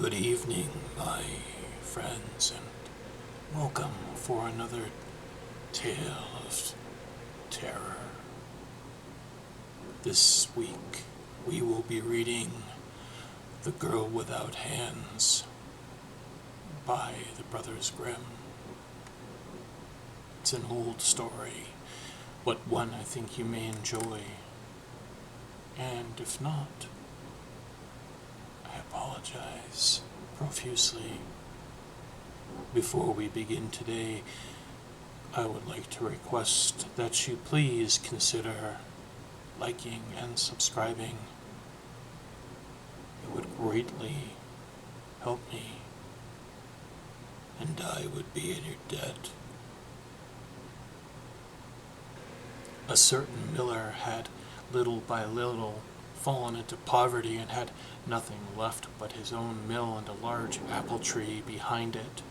Good evening, my friends, and welcome for another tale of terror. This week we will be reading The Girl Without Hands by the Brothers Grimm. It's an old story, but one I think you may enjoy. And if not, I apologize profusely. Before we begin today, I would like to request that you please consider liking and subscribing. It would greatly help me, and I would be in your debt. A certain miller had, little by little, fallen into poverty and had nothing left but his own mill and a large apple tree behind it.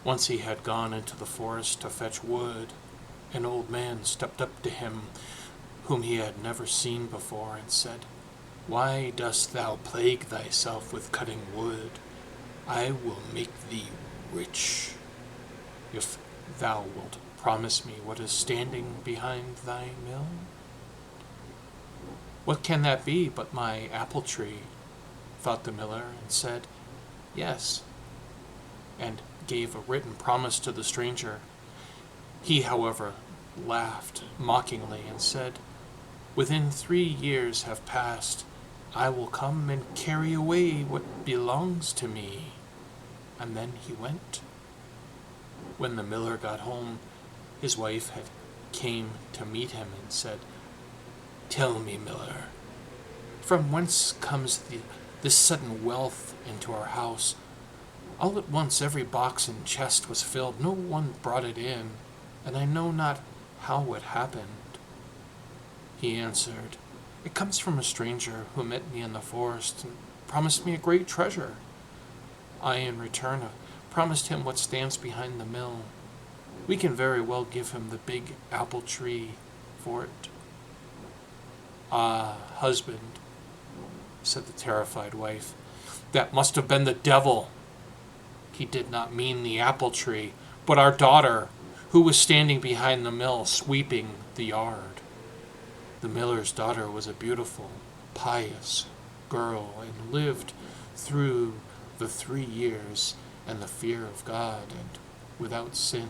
Once he had gone into the forest to fetch wood. An old man stepped up to him, whom he had never seen before, and said, "Why dost thou plague thyself with cutting wood? I will make thee rich, if thou wilt promise me what is standing behind thy mill." "What can that be but my apple tree?" thought the miller, and said, "Yes," and gave a written promise to the stranger. He, however, laughed mockingly and said, "Within 3 years have passed, I will come and carry away what belongs to me." And then he went. When the miller got home, his wife had came to meet him and said, "Tell me, miller, from whence comes this sudden wealth into our house? All at once every box and chest was filled. No one brought it in, and I know not how it happened." He answered, "It comes from a stranger who met me in the forest and promised me a great treasure. I, in return, have promised him what stands behind the mill. We can very well give him the big apple tree for it." "Ah, husband," said the terrified wife, "that must have been the devil. He did not mean the apple tree, but our daughter, who was standing behind the mill sweeping the yard." The miller's daughter was a beautiful, pious girl, and lived through the 3 years in the fear of God and without sin.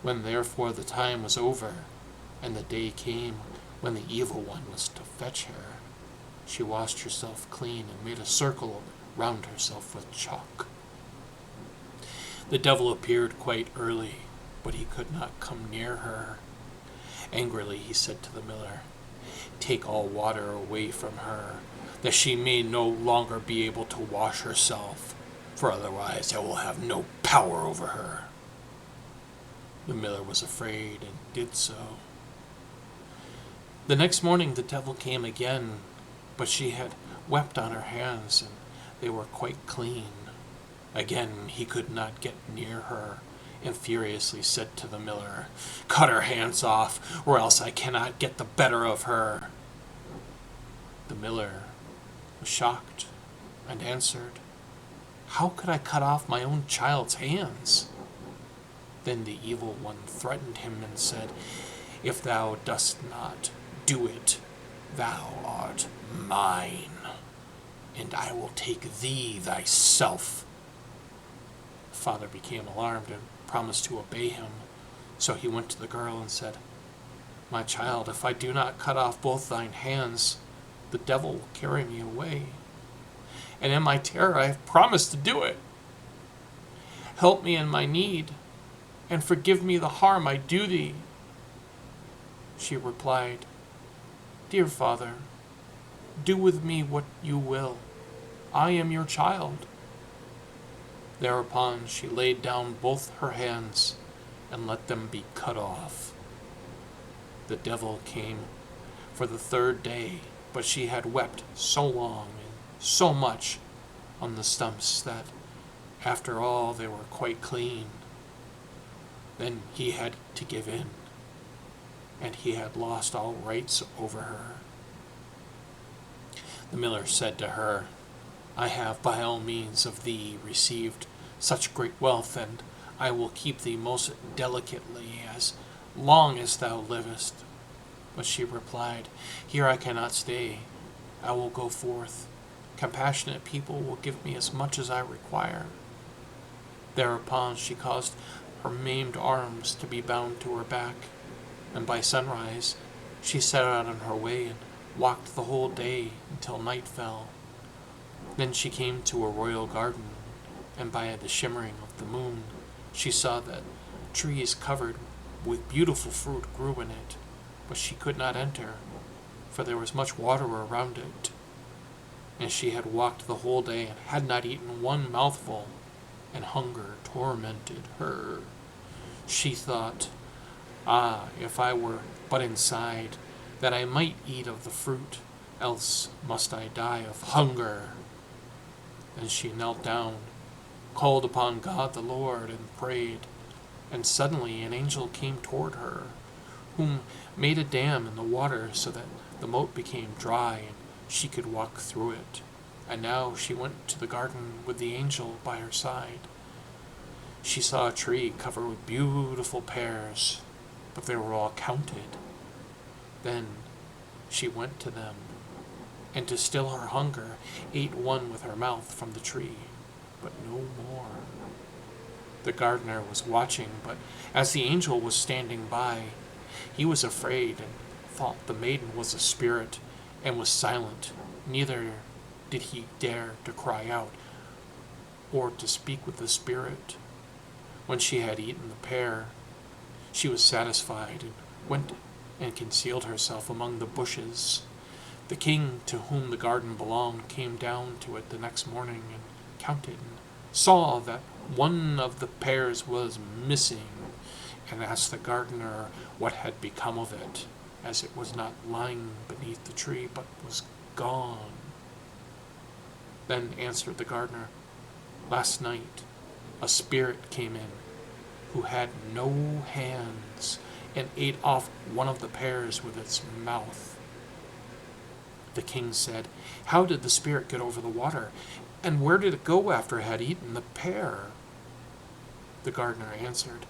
When therefore the time was over, and the day came when the evil one was to fetch her, she washed herself clean and made a circle round herself with chalk. The devil appeared quite early, but he could not come near her. Angrily he said to the miller, "Take all water away from her, that she may no longer be able to wash herself, for otherwise I will have no power over her." The miller was afraid and did so. The next morning the devil came again, but she had wept on her hands, and they were quite clean. Again he could not get near her, and furiously said to the miller, "Cut her hands off, or else I cannot get the better of her." The miller was shocked and answered, "How could I cut off my own child's hands?" Then the evil one threatened him and said, "If thou dost not do it, thou art mine, and I will take thee thyself." The father became alarmed and promised to obey him. So he went to the girl and said, "My child, if I do not cut off both thine hands, the devil will carry me away. And in my terror I have promised to do it. Help me in my need, and forgive me the harm I do thee." She replied, "Dear father, do with me what you will. I am your child." Thereupon she laid down both her hands and let them be cut off. The devil came for the 3rd day, but she had wept so long and so much on the stumps that, after all, they were quite clean. Then he had to give in, and he had lost all rights over her. The miller said to her, I have by all means of thee received such great wealth, and I will keep thee most delicately as long as thou livest. But she replied, Here I cannot stay. I will go forth. Compassionate people will give me as much as I require. Thereupon she caused her maimed arms to be bound to her back, and by sunrise she set out on her way and walked the whole day until night fell. Then she came to a royal garden, and by the shimmering of the moon she saw that trees covered with beautiful fruit grew in it, but she could not enter, for there was much water around it. And she had walked the whole day and had not eaten one mouthful, and hunger tormented her. She thought, if I were but inside, that I might eat of the fruit, else must I die of hunger. Then she knelt down, called upon God the Lord, and prayed, and suddenly an angel came toward her, whom made a dam in the water so that the moat became dry, and she could walk through it. And now she went to the garden with the angel by her side. She saw a tree covered with beautiful pears, but they were all counted. Then she went to them, and to still her hunger, ate one with her mouth from the tree, but no more. The gardener was watching, but as the angel was standing by, he was afraid and thought the maiden was a spirit, and was silent. Neither did he dare to cry out or to speak with the spirit. When she had eaten the pear, she was satisfied and went and concealed herself among the bushes. The king, to whom the garden belonged, came down to it the next morning and counted, and saw that one of the pears was missing, and asked the gardener what had become of it, as it was not lying beneath the tree, but was gone. Then answered the gardener, Last night a spirit came in, who had no hands, and ate off one of the pears with its mouth. The king said, How did the spirit get over the water, and where did it go after it had eaten the pear? The gardener answered,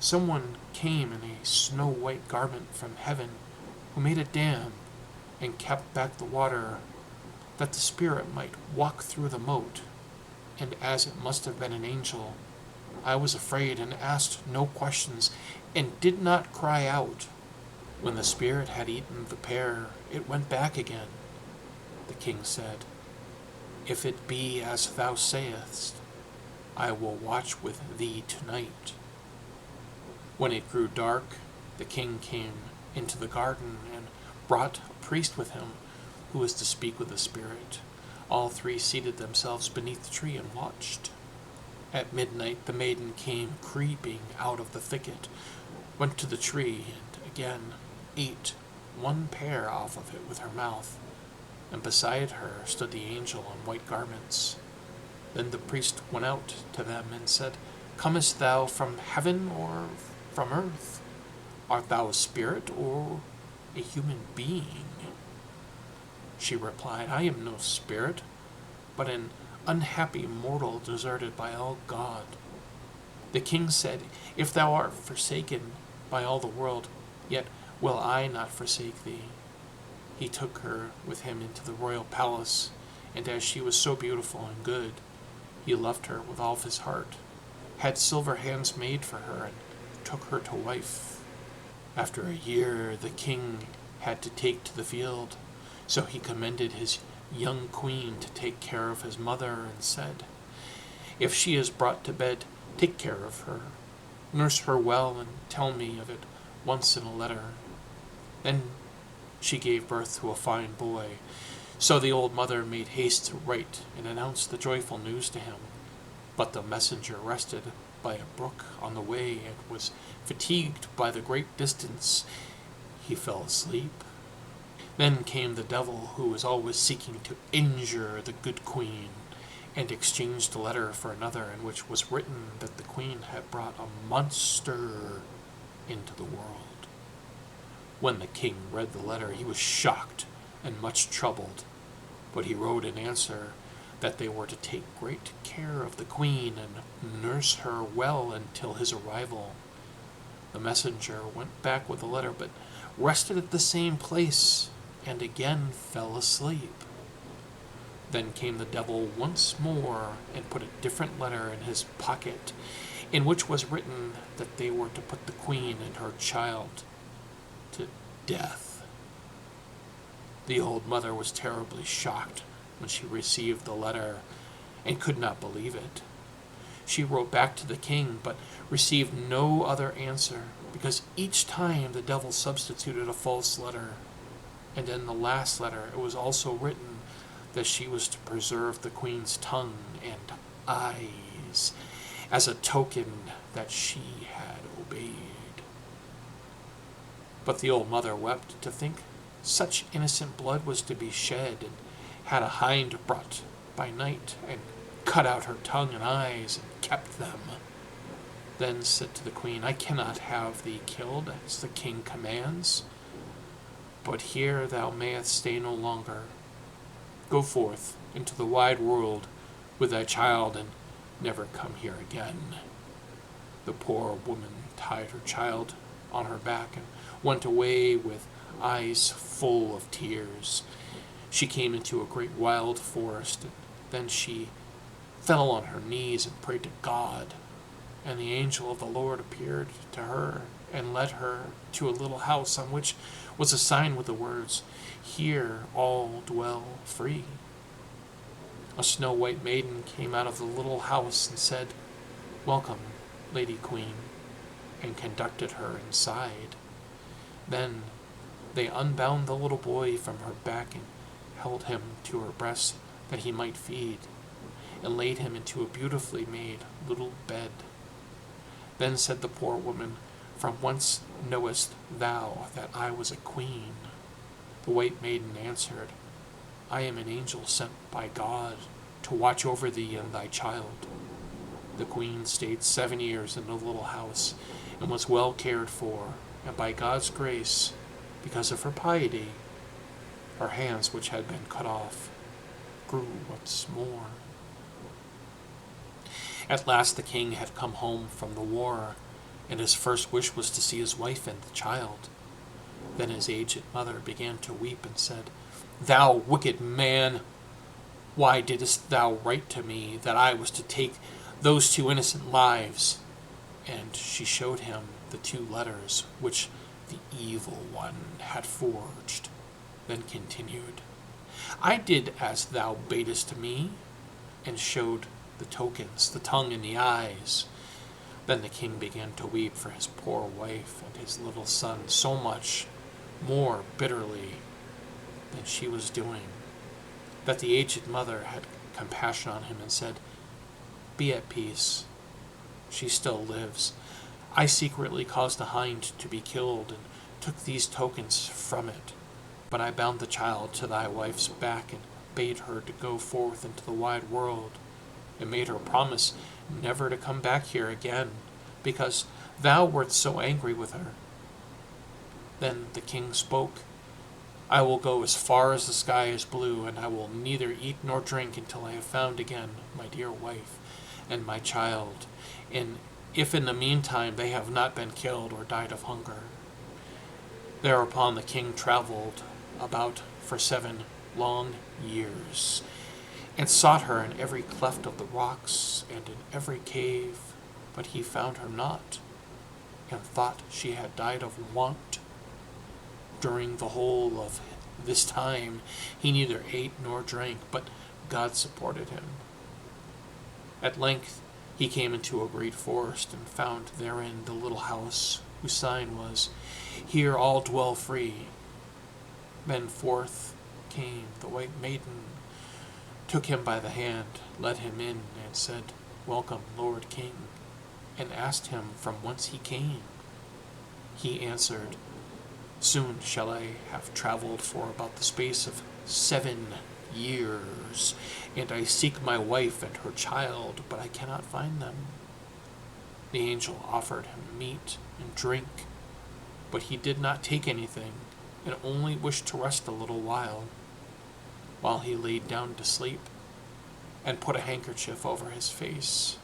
Someone came in a snow-white garment from heaven, who made a dam and kept back the water, that the spirit might walk through the moat. And as it must have been an angel, I was afraid and asked no questions, and did not cry out. When the spirit had eaten the pear, it went back again. The king said, If it be as thou sayest, I will watch with thee tonight. When it grew dark, the king came into the garden and brought a priest with him, who was to speak with the spirit. All three seated themselves beneath the tree and watched. At midnight the maiden came creeping out of the thicket, went to the tree, and again ate one pear off of it with her mouth, and beside her stood the angel in white garments. Then the priest went out to them and said, Comest thou from heaven or from earth? Art thou a spirit or a human being? She replied, I am no spirit, but an unhappy mortal deserted by all God. The king said, If thou art forsaken by all the world, yet will I not forsake thee. He took her with him into the royal palace, and as she was so beautiful and good, he loved her with all his heart, had silver hands made for her, and took her to wife. After a year, the king had to take to the field, so he commended his young queen to take care of his mother, and said, If she is brought to bed, take care of her, nurse her well, and tell me of it once in a letter. Then she gave birth to a fine boy. So the old mother made haste to write and announce the joyful news to him. But the messenger rested by a brook on the way, and was fatigued by the great distance. He fell asleep. Then came the devil, who was always seeking to injure the good queen, and exchanged a letter for another, in which was written that the queen had brought a monster into the world. When the king read the letter, he was shocked and much troubled, but he wrote in answer that they were to take great care of the queen and nurse her well until his arrival. The messenger went back with the letter, but rested at the same place and again fell asleep. Then came the devil once more and put a different letter in his pocket, in which was written that they were to put the queen and her child to death. The old mother was terribly shocked when she received the letter and could not believe it. She wrote back to the king, but received no other answer, because each time the devil substituted a false letter. And in the last letter it was also written that she was to preserve the queen's tongue and eyes as a token that she had obeyed. But the old mother wept to think such innocent blood was to be shed, and had a hind brought by night, and cut out her tongue and eyes, and kept them. Then said to the queen, I cannot have thee killed, as the king commands, but here thou mayest stay no longer. Go forth into the wide world with thy child, and never come here again. The poor woman tied her child on her back and went away with eyes full of tears. She came into a great wild forest, and then she fell on her knees and prayed to God. And the angel of the Lord appeared to her and led her to a little house on which was a sign with the words, Here all dwell free. A snow-white maiden came out of the little house and said, Welcome, Lady Queen, and conducted her inside. Then they unbound the little boy from her back and held him to her breast that he might feed, and laid him into a beautifully made little bed. Then said the poor woman, From whence knowest thou that I was a queen? The white maiden answered, I am an angel sent by God to watch over thee and thy child. The queen stayed 7 years in the little house, and was well cared for, and by God's grace, because of her piety, her hands which had been cut off grew once more. At last the king had come home from the war, and his first wish was to see his wife and the child. Then his aged mother began to weep and said, Thou wicked man, why didst thou write to me that I was to take those 2 innocent lives? And she showed him the 2 letters which the evil one had forged. Then continued, I did as thou badest me, and showed the tokens, the tongue and the eyes. Then the king began to weep for his poor wife and his little son so much more bitterly than she was doing, that the aged mother had compassion on him and said, Be at peace. She still lives. I secretly caused the hind to be killed and took these tokens from it. But I bound the child to thy wife's back and bade her to go forth into the wide world, and made her promise never to come back here again, because thou wert so angry with her. Then the king spoke, I will go as far as the sky is blue, and I will neither eat nor drink until I have found again my dear wife and my child, and if in the meantime they have not been killed or died of hunger. Thereupon the king traveled about for 7 long years, and sought her in every cleft of the rocks and in every cave, but he found her not, and thought she had died of want. During the whole of this time he neither ate nor drank, but God supported him. At length he came into a great forest, and found therein the little house, whose sign was, Here all dwell free. Then forth came the white maiden, took him by the hand, led him in, and said, Welcome, Lord King, and asked him from whence he came. He answered, Soon shall I have traveled for about the space of 7 years, and I seek my wife and her child, but I cannot find them. The angel offered him meat and drink, but he did not take anything, and only wished to rest a little while he laid down to sleep. and put a handkerchief over his face.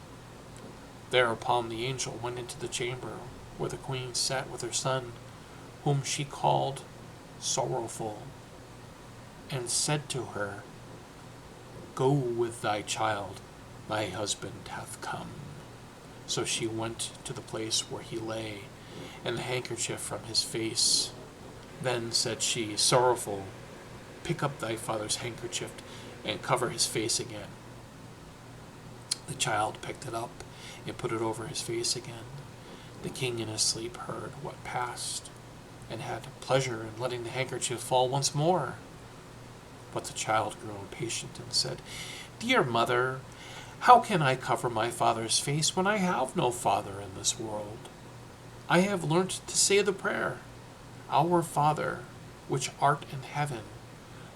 Thereupon the angel went into the chamber where the queen sat with her son, whom she called Sorrowful, and said to her, "Go with thy child, thy husband hath come." So she went to the place where he lay, and the handkerchief from his face. Then said she, "Sorrowful, pick up thy father's handkerchief and cover his face again." The child picked it up and put it over his face again. The king in his sleep heard what passed, and had pleasure in letting the handkerchief fall once more. But the child grew impatient and said, "Dear mother, how can I cover my father's face when I have no father in this world? I have learnt to say the prayer, 'Our Father, which art in heaven.'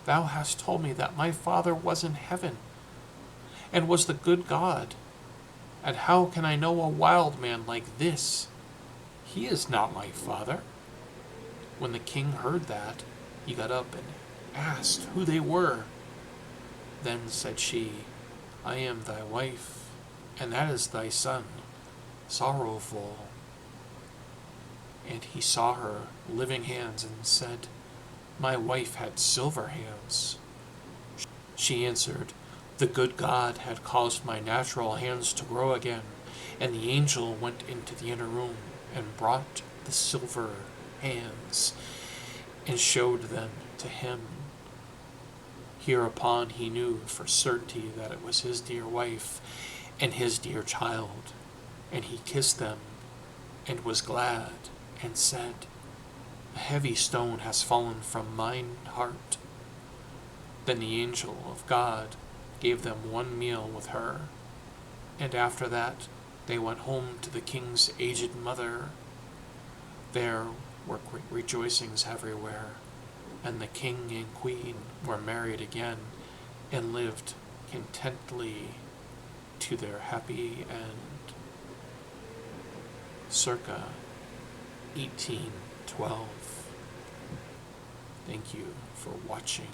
Thou hast told me that my father was in heaven, and was the good God. And how can I know a wild man like this? He is not my father." When the king heard that, he got up and asked who they were. Then said she, "I am thy wife, and that is thy son, Sorrowful." And he saw her living hands and said, "My wife had silver hands." She answered, "The good God had caused my natural hands to grow again." And the angel went into the inner room and brought the silver hands and showed them to him. Hereupon he knew for certainty that it was his dear wife and his dear child, and he kissed them and was glad and said, "A heavy stone has fallen from mine heart." Then the angel of God gave them one meal with her, and after that they went home to the king's aged mother. There were great rejoicings everywhere, and the king and queen were married again and lived contentedly to their happy end. Circa 1812. Thank you for watching.